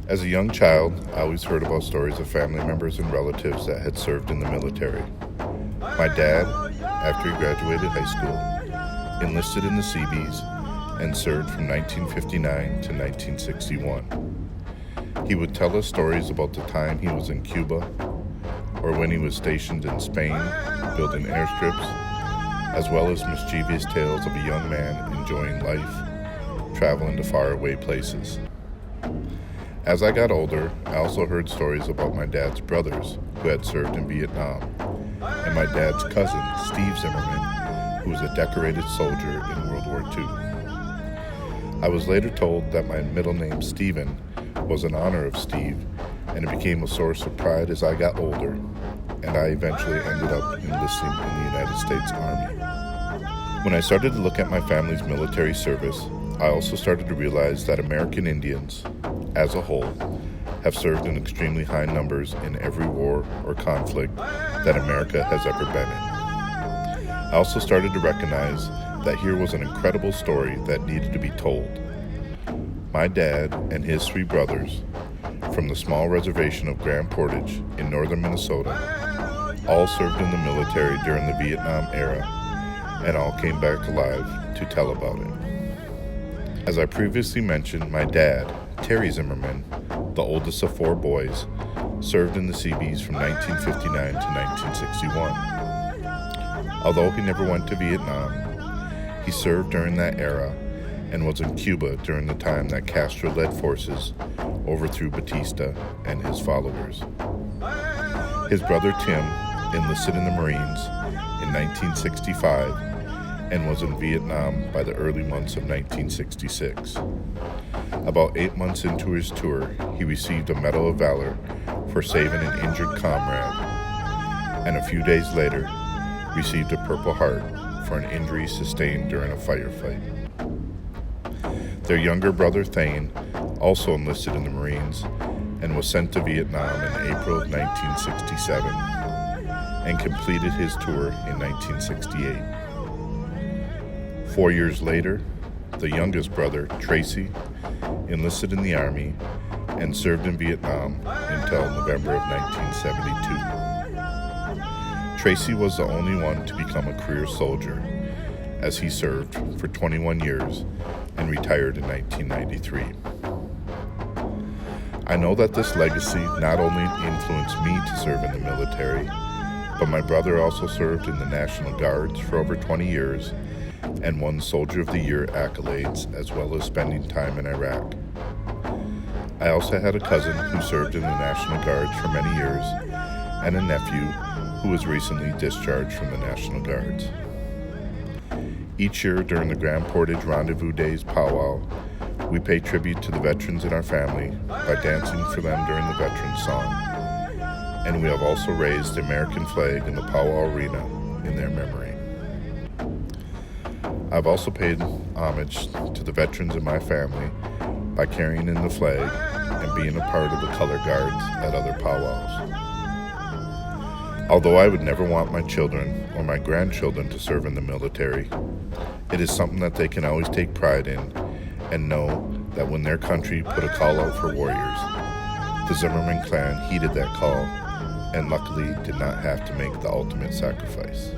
As a young child, I always heard about stories of family members and relatives that had served in the military. My dad, after he graduated high school, enlisted in the Seabees and served from 1959 to 1961. He would tell us stories about the time he was in Cuba or when he was stationed in Spain building airstrips, as well as mischievous tales of a young man enjoying life, traveling to faraway places. As I got older, I also heard stories about my dad's brothers who had served in Vietnam, and my dad's cousin, Steve Zimmerman, who was a decorated soldier in World War II. I was later told that my middle name, Stephen, was in honor of Steve, and it became a source of pride as I got older, and I eventually ended up enlisting in the United States Army. When I started to look at my family's military service, I also started to realize that American Indians, as a whole, have served in extremely high numbers in every war or conflict that America has ever been in. I also started to recognize that here was an incredible story that needed to be told. My dad and his three brothers, from the small reservation of Grand Portage in northern Minnesota, all served in the military during the Vietnam era and all came back alive to tell about it. As I previously mentioned, my dad, Terry Zimmerman, the oldest of four boys, served in the Seabees from 1959 to 1961. Although he never went to Vietnam, he served during that era and was in Cuba during the time that Castro-led forces overthrew Batista and his followers. His brother Tim enlisted in the Marines in 1965 and was in Vietnam by the early months of 1966. About 8 months into his tour, he received a Medal of Valor for saving an injured comrade, and a few days later, received a Purple Heart for an injury sustained during a firefight. Their younger brother Thane also enlisted in the Marines and was sent to Vietnam in April of 1967 and completed his tour in 1968. 4 years later, the youngest brother, Tracy, enlisted in the Army and served in Vietnam until November of 1972. Tracy was the only one to become a career soldier, as he served for 21 years and retired in 1993. I know that this legacy not only influenced me to serve in the military, but my brother also served in the National Guards for over 20 years and won Soldier of the Year accolades, as well as spending time in Iraq. I also had a cousin who served in the National Guards for many years, and a nephew who was recently discharged from the National Guards. Each year during the Grand Portage Rendezvous Days powwow, we pay tribute to the veterans in our family by dancing for them during the Veterans Song, and we have also raised the American flag in the powwow arena in their memory. I've also paid homage to the veterans in my family by carrying in the flag and being a part of the color guards at other powwows. Although I would never want my children or my grandchildren to serve in the military, it is something that they can always take pride in and know that when their country put a call out for warriors, the Zimmerman clan heeded that call and luckily did not have to make the ultimate sacrifice.